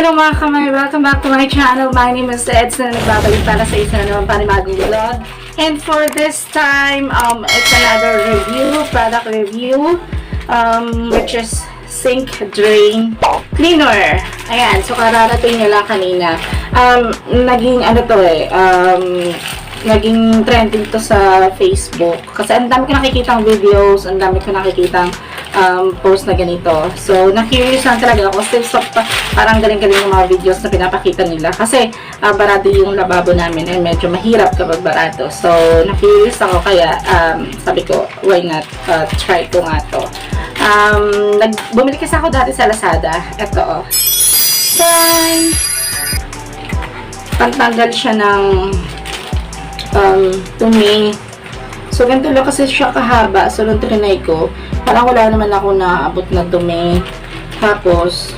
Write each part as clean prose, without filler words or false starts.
Hello mga kamay, welcome back to my channel. My name is Edson na nagbabalik para sa isa na naman panibagong vlog. And for this time, it's another review, product review, which is sink drain cleaner. Ayan, so kararating nyo lang kanina. Naging ano to naging trending to sa Facebook. Kasi ang dami ko nakikitang videos, ang dami ko nakikitang post na ganito. So, na-curious lang talaga ako. Still, parang galing-galing yung mga videos na pinapakita nila. Kasi, barado yung lababo namin and medyo mahirap kapag barado. So, na-curious ako. Kaya, sabi ko, why not try ko nga to. Bumili kasi ako dati sa Lazada. Ito, oh. Pantanggal siya ng tumi. So, ganito lang kasi siya kahaba. So, nung trinay ko, parang wala naman ako naabot na dumi. Tapos,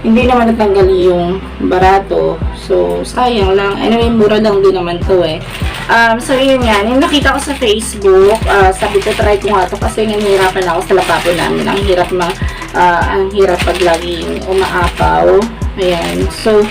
hindi naman natanggal yung barato. So, sayang lang. Anyway, mura lang din naman to eh. So, yun nga. Yung nakita ko sa Facebook, sabi ko, try ko nga to kasi nanghirapan ako sa lababo namin. Ang hirap pag laging umaapaw. Ayan. So,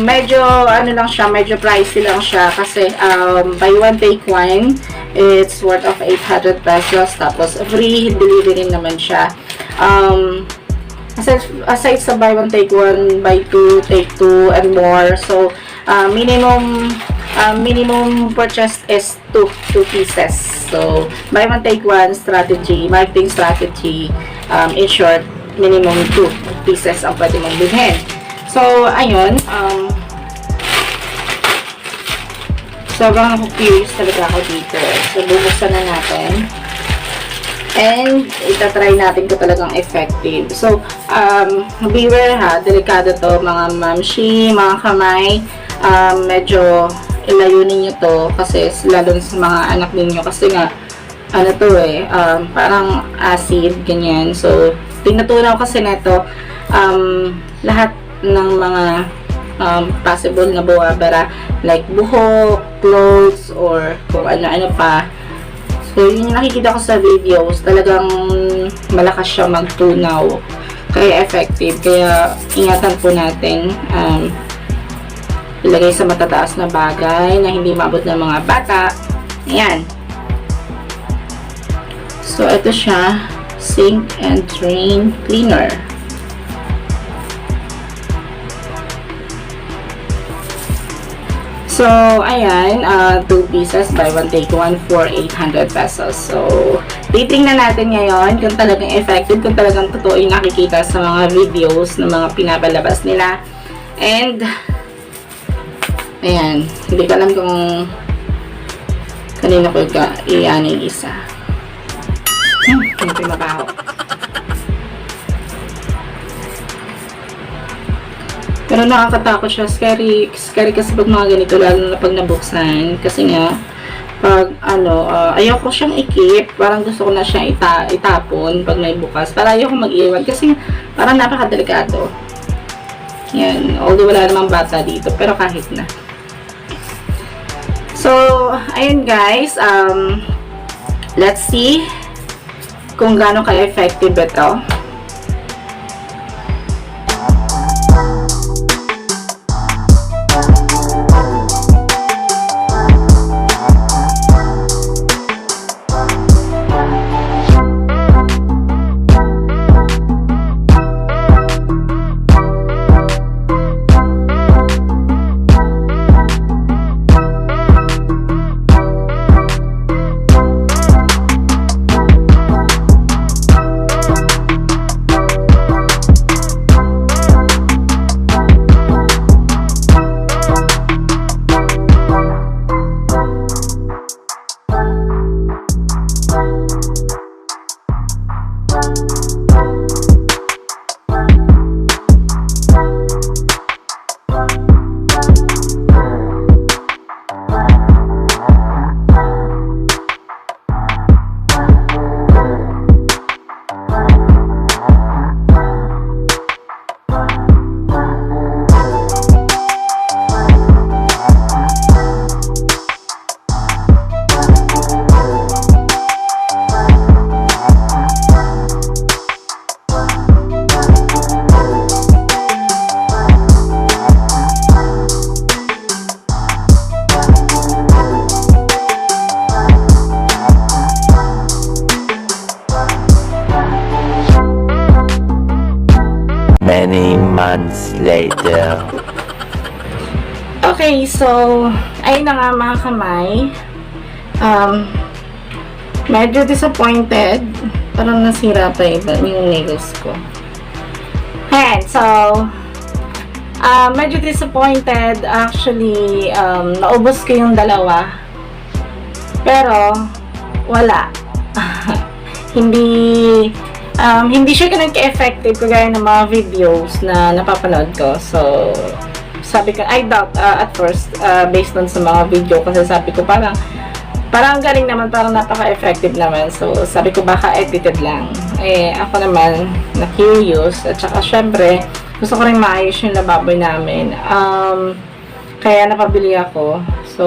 medyo, ano lang siya, medyo pricey lang siya kasi, buy one, take one. It's worth of 800 pesos. Tapos, free delivery naman siya. Aside sa buy one, take one, buy two, take two, and more. So, minimum purchase is 2 pieces. So, buy one, take one strategy, marketing strategy, in short, minimum 2 pieces ang pwede mong bilhin. So, ayun, sobrang curious talaga ako dito. So, bubuksan na natin. And, itatry natin ko talagang effective. So, beware ha, delikado to, mga mamshi, mga kamay. Medyo ilayo ninyo to kasi lalo sa mga anak ninyo kasi nga, ano to parang acid, ganyan. So, tinutunaw kasi neto, lahat ng mga possible na buwabara like buhok, clothes, or kung ano-ano pa. So, yun yung nakikita ko sa videos, talagang malakas siya magtunaw. Kaya effective. Kaya ingatan po natin. Ilagay sa matataas na bagay na hindi maabot ng mga bata. Ayan. So, ito siya. Sink and drain cleaner. So, ayan, 2 pieces, buy one, take one for 800 pesos. So, titingnan natin ngayon kung talagang effective, kung talagang totoo yung nakikita sa mga videos ng mga pinapalabas nila. And, ayan, hindi ko alam kung kanina ko iyan yung isa. Hindi ko mabaho. Pero nakakatakot siya. Scary kasi pag mga ganito, lalo na pag nabuksan. Kasi nga, pag ayoko siyang i-keep. Parang gusto ko na siyang itapon pag may bukas. Para ayoko mag-iwan. Kasi parang napakadelikado. Yan. Although wala namang bata dito. Pero kahit na. So, ayun guys. Let's see kung gaano ka-effective ito. later. Okay, so, ayun na nga mga kamay. Medyo disappointed. Parang nasira pa yung nails ko. Ayan, so, medyo disappointed. Actually, naubos ko yung dalawa. Pero, wala. Hindi siya ganun ka-effective kagaya ng mga videos na napapanood ko. So, sabi ko, I doubt at first, based on sa mga video, kasi sabi ko parang galing naman, parang napaka-effective naman. So, sabi ko baka edited lang. Eh, ako naman, na-curious. At saka, syempre, gusto ko rin maayos yung lababo namin. Kaya napabili ako. So,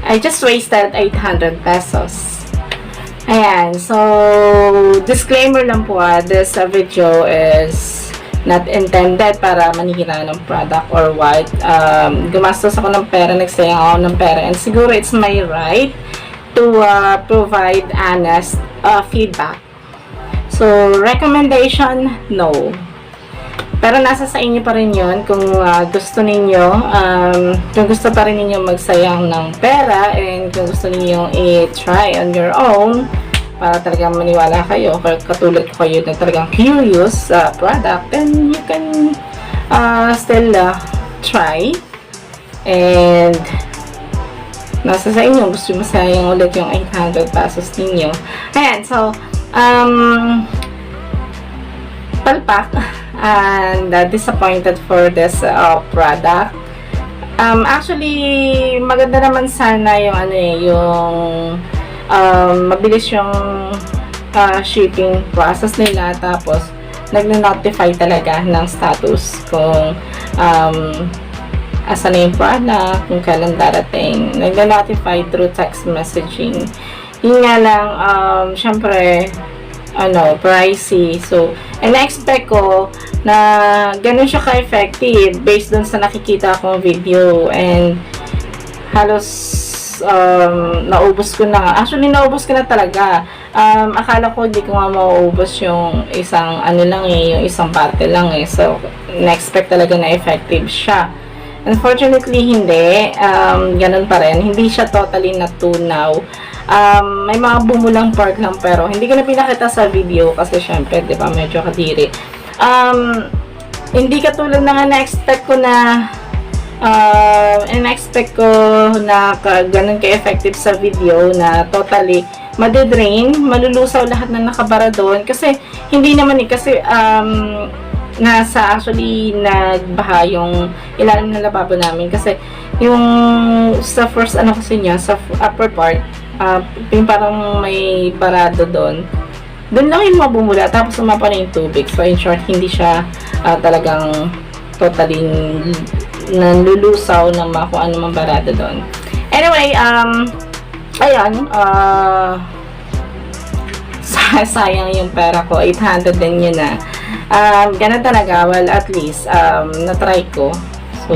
I just wasted 800 pesos. Ayan. So, disclaimer lang po, this video is not intended para manira ng product or what. Gumastos ako ng pera, nagsayang ako ng pera, and siguro it's my right to provide honest feedback. So, recommendation, no. Pero nasa sa inyo pa rin yun kung gusto ninyo, kung gusto pa rin ninyo magsayang ng pera, and kung gusto ninyo i-try on your own, para talagang maniwala kayo, katulad ko kayo na talagang curious sa product, then you can still try. And nasa sa inyo, gusto mo sayang ulit yung 800 pesos ninyo. Ayan, so palpak and disappointed for this product. Actually, maganda naman sana yung yung mabilis yung shipping process nila, tapos nag-notify talaga ng status kung asan na yung product, kung kailan darating. Nag-notify through text messaging. Yun nga lang, syempre, pricey. So, na-expect ko na ganun siya ka-effective based dun sa nakikita kong video, and halos naubos ko na. Actually, naubos ko na talaga. Akala ko hindi ko nga mauubos yung isang yung isang bottle lang eh. So, na-expect talaga na effective siya. Unfortunately, hindi. Ganun pa rin. Hindi siya totally natunaw. May mga bumulang part lang, pero hindi ko na pinakita sa video kasi syempre, di ba, medyo kadiri. Hindi katulad na nga na-expect ko na ganun ka-effective sa video na totally madidrain, malulusaw lahat na nakabara doon, kasi hindi naman kasi actually nagbaha yung ilalim ng lababo namin, kasi yung sa first kasi niya, sa upper part, yung parang may barado doon lang yung mabumula, tapos umapa na yung tubig. So in short, hindi siya talagang totally nanlulusaw ng mga kung ano mang barado doon. Anyway, ayun, sayang yung pera ko, 800 din yun na. Ganun talaga. Well, at least na-try ko. So,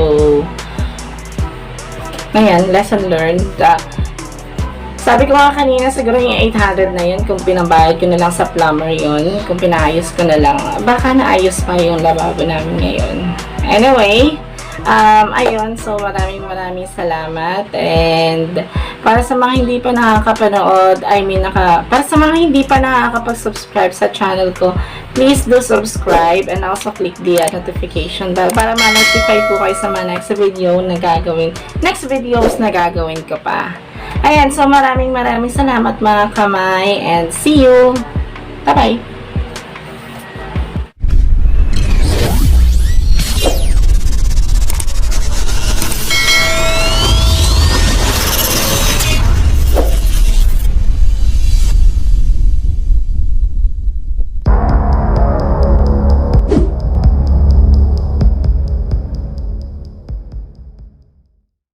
ayan, lesson learned. Sabi ko nga kanina, siguro yung 800 na yun, kung pinambayad ko na lang sa plumber yun, kung pinaayos ko na lang, baka naayos pa yung lababo namin ngayon. Anyway, ayun, so maraming salamat, and para sa mga hindi pa nakakapanood, para sa mga hindi pa nakakapag-subscribe sa channel ko, please do subscribe and also click the notification bell para ma-notify po kayo sa mga next videos na gagawin ko pa. Ayan, so maraming salamat mga kamay, and see you! Bye-bye!